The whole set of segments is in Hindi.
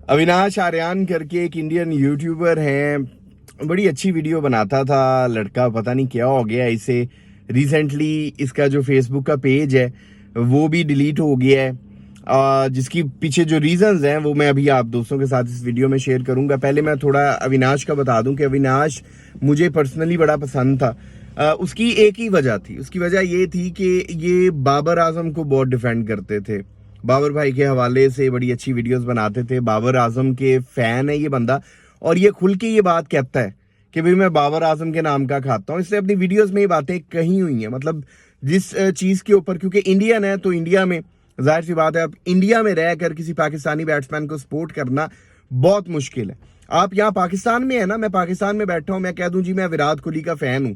अविनाश आर्यन करके एक इंडियन यूट्यूबर हैं, बड़ी अच्छी वीडियो बनाता था लड़का। पता नहीं क्या हो गया इसे। रिसेंटली इसका जो फेसबुक का पेज है वो भी डिलीट हो गया है। जिसकी पीछे जो रीजंस हैं वो मैं अभी आप दोस्तों के साथ इस वीडियो में शेयर करूंगा। पहले मैं थोड़ा अविनाश का बता दूं कि अविनाश मुझे पर्सनली बड़ा पसंद था। उसकी एक ही वजह थी। उसकी वजह ये थी कि ये बाबर आजम को बहुत डिफेंड करते थे। बाबर भाई के हवाले से बड़ी अच्छी वीडियोस बनाते थे। बाबर आजम के फैन है ये बंदा, और ये खुल के ये बात कहता है कि भाई मैं बाबर आजम के नाम का खाता हूँ। इससे अपनी वीडियोस में ये बातें कही हुई हैं। मतलब जिस चीज के ऊपर, क्योंकि इंडियन है तो इंडिया में जाहिर सी बात है, अब इंडिया में रहकर किसी पाकिस्तानी बैट्समैन को सपोर्ट करना बहुत मुश्किल है। आप यहाँ पाकिस्तान में है ना, मैं पाकिस्तान में बैठा हूँ, मैं कह दूं जी मैं विराट कोहली का फैन हूं,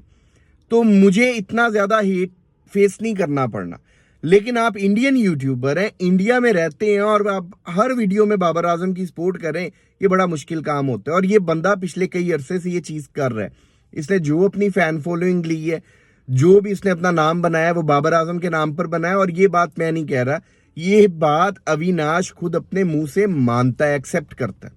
तो मुझे इतना ज्यादा हेट फेस नहीं करना पड़ना। लेकिन आप इंडियन यूट्यूबर हैं, इंडिया में रहते हैं, और आप हर वीडियो में बाबर आजम की सपोर्ट करें, ये बड़ा मुश्किल काम होता है। और ये बंदा पिछले कई अरसे से ये चीज कर रहा है। इसने जो अपनी फैन फॉलोइंग ली है, जो भी इसने अपना नाम बनाया है, वो बाबर आजम के नाम पर बनाया। और ये बात मैं नहीं कह रहा, ये बात अविनाश खुद अपने मुंह से मानता है, एक्सेप्ट करता है।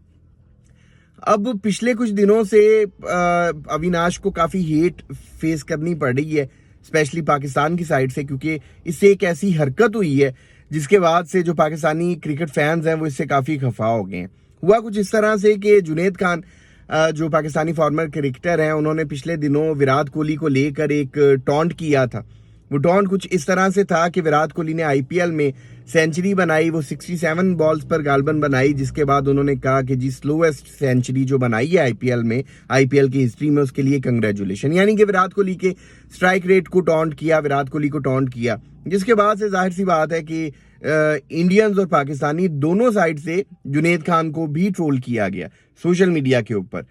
अब पिछले कुछ दिनों से अविनाश को काफी हेट फेस करनी पड़ रही है, स्पेशली पाकिस्तान की साइड से, क्योंकि इससे एक ऐसी हरकत हुई है जिसके बाद से जो पाकिस्तानी क्रिकेट फैंस हैं वो इससे काफी खफा हो गए हैं। हुआ कुछ इस तरह से कि जुनैद खान जो पाकिस्तानी फॉर्मर क्रिकेटर हैं, उन्होंने पिछले दिनों विराट कोहली को लेकर एक टॉन्ट किया था। वो टॉन्ट कुछ इस तरह से था कि विराट कोहली ने आईपीएल में सेंचुरी बनाई, वो 67 बॉल्स पर गालबन बनाई, जिसके बाद उन्होंने कहा कि जी स्लोएस्ट सेंचुरी जो बनाई है आईपीएल में, आईपीएल की हिस्ट्री में, उसके लिए कंग्रेचुलेशन। यानी कि विराट कोहली के स्ट्राइक रेट को टॉन्ट किया, विराट कोहली को टॉन्ट किया। जिसके बाद से जाहिर सी बात है कि इंडियंस और पाकिस्तानी दोनों साइड से जुनैद खान को भी ट्रोल किया गया सोशल मीडिया के ऊपर।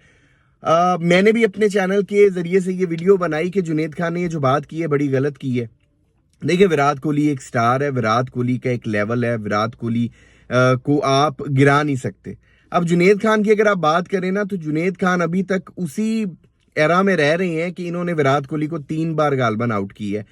मैंने भी अपने चैनल के जरिए से ये वीडियो बनाई कि जुनैद खान ने ये जो बात की है बड़ी गलत की है। देखिए, विराट कोहली एक स्टार है, विराट कोहली का एक लेवल है, विराट कोहली को आप गिरा नहीं सकते। अब जुनैद खान की अगर आप बात करें ना, तो जुनैद खान अभी तक उसी एरा में रह रहे हैं कि इन्होंने विराट कोहली को 3 बार गालबन आउट की है,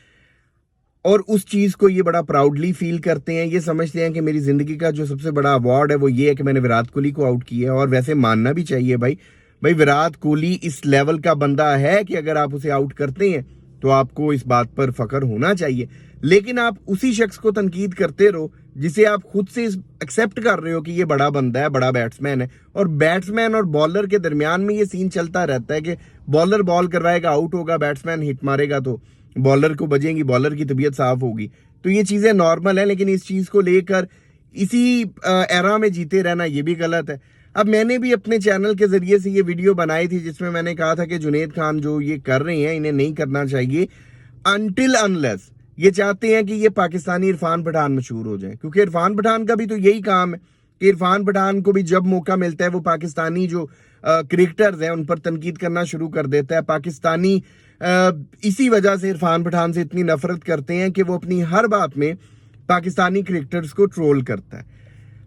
और उस चीज को ये बड़ा प्राउडली फील करते हैं। ये समझते हैं कि मेरी जिंदगी का जो सबसे बड़ा अवार्ड है वो ये है कि मैंने विराट कोहली को आउट किया है। और वैसे मानना भी चाहिए भाई विराट कोहली इस लेवल का बंदा है कि अगर आप उसे आउट करते हैं तो आपको इस बात पर फख्र होना चाहिए। लेकिन आप उसी शख्स को तनकीद करते रहो जिसे आप खुद से एक्सेप्ट कर रहे हो कि ये बड़ा बंदा है, बड़ा बैट्समैन है। और बैट्समैन और बॉलर के दरमियान में ये सीन चलता रहता है कि बॉलर बॉल करवाएगा, आउट होगा, बैट्समैन हिट मारेगा तो बॉलर को बजेंगी, बॉलर की तबीयत साफ होगी। तो ये चीजें नॉर्मल है, लेकिन इस चीज को लेकर इसी एरा में जीते रहना ये भी गलत है। अब मैंने भी अपने चैनल के जरिए से ये वीडियो बनाई थी जिसमें मैंने कहा था कि जुनैद खान जो ये कर रहे हैं इन्हें नहीं करना चाहिए अनटिल अनलेस ये चाहते हैं कि ये पाकिस्तानी इरफान पठान मशहूर हो जाए। क्योंकि इरफान पठान का भी तो यही काम है कि इरफान पठान को भी जब मौका मिलता है वो पाकिस्तानी जो क्रिकेटर्स हैं उन पर तनकीद करना शुरू कर देता है। पाकिस्तानी इसी वजह से इरफान पठान से इतनी नफरत करते हैं कि वो अपनी हर बात में पाकिस्तानी क्रिकेटर्स को ट्रोल करता है।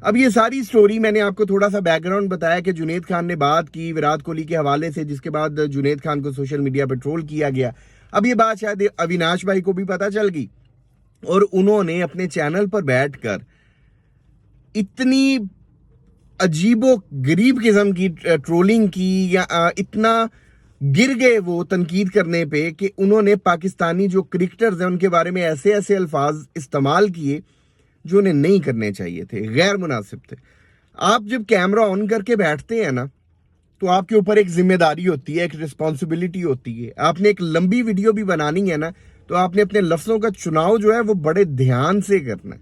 अब ये सारी स्टोरी मैंने आपको थोड़ा सा बैकग्राउंड बताया कि जुनैद खान ने बात की विराट कोहली के हवाले से, जिसके बाद जुनैद खान को सोशल मीडिया पर ट्रोल किया गया। अब ये बात शायद अविनाश भाई को भी पता चल गई, और उन्होंने अपने चैनल पर बैठकर इतनी अजीबो गरीब किस्म की ट्रोलिंग की, या इतना गिर गए वो तनकीद करने पे कि उन्होंने पाकिस्तानी जो क्रिकेटर्स हैं उनके बारे में ऐसे ऐसे अल्फाज इस्तेमाल किए जो उन्हें नहीं करने चाहिए थे, गैर मुनासिब थे। आप जब कैमरा ऑन करके बैठते हैं ना, तो आपके ऊपर एक जिम्मेदारी होती है, एक रिस्पॉन्सिबिलिटी होती है। आपने एक लंबी वीडियो भी बनानी है ना, तो आपने अपने लफ्जों का चुनाव जो है वो बड़े ध्यान से करना है।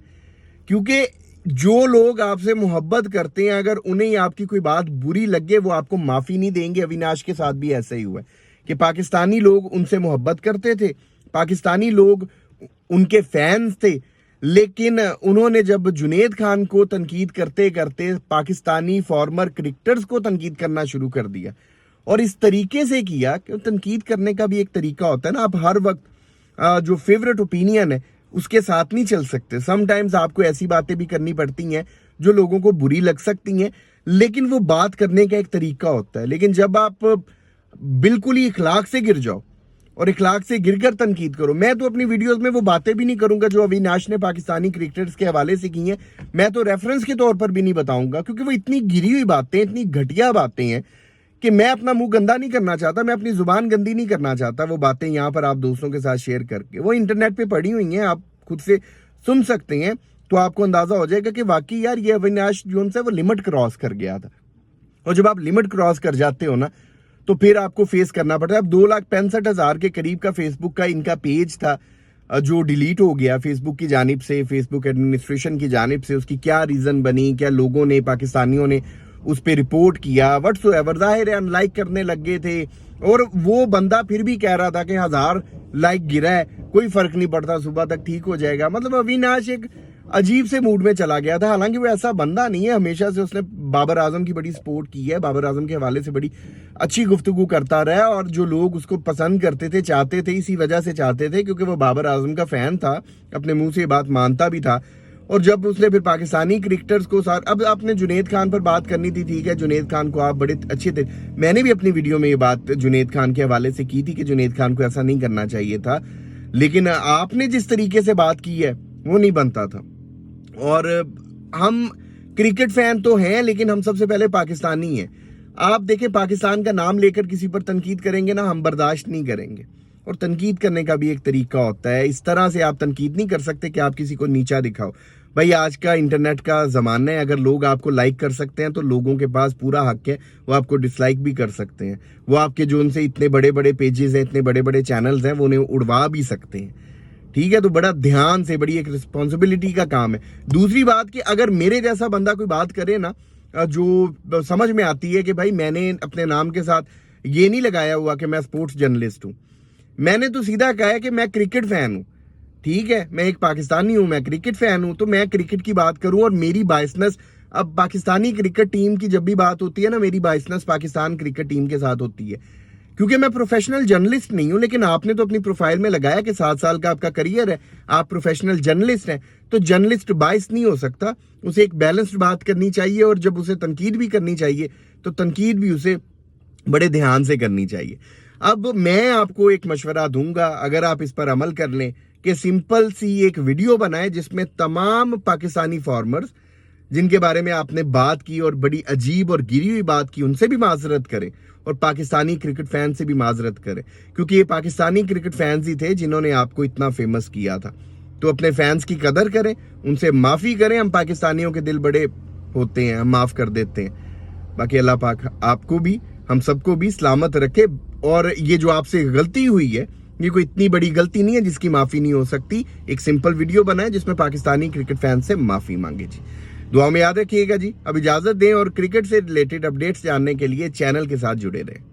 क्योंकि जो लोग आपसे मोहब्बत करते हैं, अगर उन्हें आपकी कोई बात बुरी लगे वो आपको माफी नहीं देंगे। अविनाश के साथ भी ऐसा ही हुआ है कि पाकिस्तानी लोग उनसे मोहब्बत करते थे, पाकिस्तानी लोग उनके फैंस थे, लेकिन उन्होंने जब जुनैद खान को तनकीद करते करते पाकिस्तानी फॉर्मर क्रिकेटर्स को तनकीद करना शुरू कर दिया। और इस तरीके से किया कि तनकीद करने का भी एक तरीका होता है ना, आप हर वक्त जो फेवरेट ओपिनियन है उसके साथ नहीं चल सकते। समटाइम्स आपको ऐसी बातें भी करनी पड़ती हैं जो लोगों को बुरी लग सकती हैं, लेकिन वो बात करने का एक तरीका होता है। लेकिन जब आप बिल्कुल ही इखलाक से गिर जाओ और इखलाक से गिरकर तनकीद करो। मैं तो अपनी वीडियोस में वो बातें भी नहीं करूंगा जो अविनाश ने पाकिस्तानी क्रिकेटर्स के हवाले से की हैं। मैं तो रेफरेंस के तौर पर भी नहीं बताऊंगा, क्योंकि वो इतनी गिरी हुई बातें, इतनी घटिया बातें हैं कि मैं अपना मुंह गंदा नहीं करना चाहता, मैं अपनी जुबान गंदी नहीं करना चाहता। वो बातें यहाँ पर आप दोस्तों के साथ शेयर करके, वो इंटरनेट पे पड़ी हुई हैं, आप खुद से सुन सकते हैं, तो आपको अंदाजा हो जाएगा कि वाकई यार ये अविनाश जोन्स है वो लिमिट क्रॉस कर गया था। और जब आप लिमिट क्रॉस कर जाते हो ना, तो फिर आपको फेस करना पड़ता है। अब 2,65,000 के करीब का फेसबुक का इनका पेज था जो डिलीट हो गया फेसबुक की जानिब से, फेसबुक एडमिनिस्ट्रेशन की जानिब से। उसकी क्या रीजन बनी, क्या लोगों ने, पाकिस्तानियों ने उस पर रिपोर्ट किया, व्हाट्सएवर, जाहिर है अनलाइक करने लग गए थे। और वो बंदा फिर भी कह रहा था कि 1000 लाइक गिरा है, कोई फर्क नहीं पड़ता, सुबह तक ठीक हो जाएगा। मतलब अविनाश एक अजीब से मूड में चला गया था। हालांकि वो ऐसा बंदा नहीं है, हमेशा से उसने बाबर आजम की बड़ी सपोर्ट की है, बाबर आजम के हवाले से बड़ी अच्छी गुफ्तगू करता रहा, और जो लोग उसको पसंद करते थे, चाहते थे, इसी वजह से चाहते थे क्योंकि वो बाबर आजम का फैन था, अपने मुंह से ये बात मानता भी था। और जब उसने फिर पाकिस्तानी क्रिकेटर्स को साथ, अब आपने जुनैद खान पर बात करनी थी, ठीक है, जुनैद खान को आप बड़े अच्छे थे, मैंने भी अपनी वीडियो में ये बात जुनैद खान के हवाले से की थी कि जुनैद खान को ऐसा नहीं करना चाहिए था, लेकिन आपने जिस तरीके से बात की है वो नहीं बनता था। और हम क्रिकेट फैन तो हैं, लेकिन हम सबसे पहले पाकिस्तानी हैं। आप देखें, पाकिस्तान का नाम लेकर किसी पर तनकीद करेंगे ना, हम बर्दाश्त नहीं करेंगे। और तनकीद करने का भी एक तरीका होता है, इस तरह से आप तनकीद नहीं कर सकते कि आप किसी को नीचा दिखाओ। भाई आज का इंटरनेट का ज़माना है, अगर लोग आपको लाइक कर सकते हैं तो लोगों के पास पूरा हक है, वो आपको डिसलाइक भी कर सकते हैं। वो आपके जो उनसे इतने बड़े बड़े पेजेस हैं, इतने बड़े बड़े चैनल्स हैं, वो उन्हें उड़वा भी सकते हैं, ठीक है। तो बड़ा ध्यान से, बड़ी एक रिस्पॉन्सिबिलिटी का काम है। दूसरी बात कि अगर मेरे जैसा बंदा कोई बात करे ना, जो समझ में आती है कि भाई मैंने अपने नाम के साथ ये नहीं लगाया हुआ कि मैं स्पोर्ट्स जर्नलिस्ट हूं, मैंने तो सीधा कहा है कि मैं क्रिकेट फैन हूं, ठीक है, मैं एक पाकिस्तानी हूं, मैं क्रिकेट फैन हूं, तो मैं क्रिकेट की बात करूं। और मेरी बायसनेस, अब पाकिस्तानी क्रिकेट टीम की जब भी बात होती है ना, मेरी बायसनेस पाकिस्तान क्रिकेट टीम के साथ होती है, क्योंकि मैं प्रोफेशनल जर्नलिस्ट नहीं हूं। लेकिन आपने तो अपनी प्रोफाइल में लगाया कि 7 साल का आपका करियर है, आप प्रोफेशनल जर्नलिस्ट हैं, तो जर्नलिस्ट बायस नहीं हो सकता, उसे एक बैलेंस्ड बात करनी चाहिए। और जब उसे तनकीद भी करनी चाहिए तो तनकीद भी उसे बड़े ध्यान से करनी चाहिए। अब मैं आपको एक मशवरा दूंगा, अगर आप इस पर अमल कर लें, कि सिंपल सी एक वीडियो बनाए जिसमें तमाम पाकिस्तानी फार्मर्स जिनके बारे में आपने बात की और बड़ी अजीब और गिरी हुई बात की, उनसे भी माजरत करें, और पाकिस्तानी क्रिकेट फैन से भी माजरत करें, क्योंकि ये पाकिस्तानी क्रिकेट फैंस ही थे जिन्होंने आपको इतना फेमस किया था। तो अपने फैंस की कदर करें, उनसे माफ़ी करें। हम पाकिस्तानियों के दिल बड़े होते हैं, हम माफ़ कर देते हैं। बाकी अल्लाह पाक आपको भी, हम सबको भी सलामत रखे। और ये जो आपसे गलती हुई है, ये कोई इतनी बड़ी गलती नहीं है जिसकी माफ़ी नहीं हो सकती। एक सिंपल वीडियो बनाए जिसमें पाकिस्तानी क्रिकेट फैन से माफ़ी मांगे जी। दुआ में याद रखिएगा जी। अब इजाज़त दें, और क्रिकेट से रिलेटेड अपडेट्स जानने के लिए चैनल के साथ जुड़े रहें।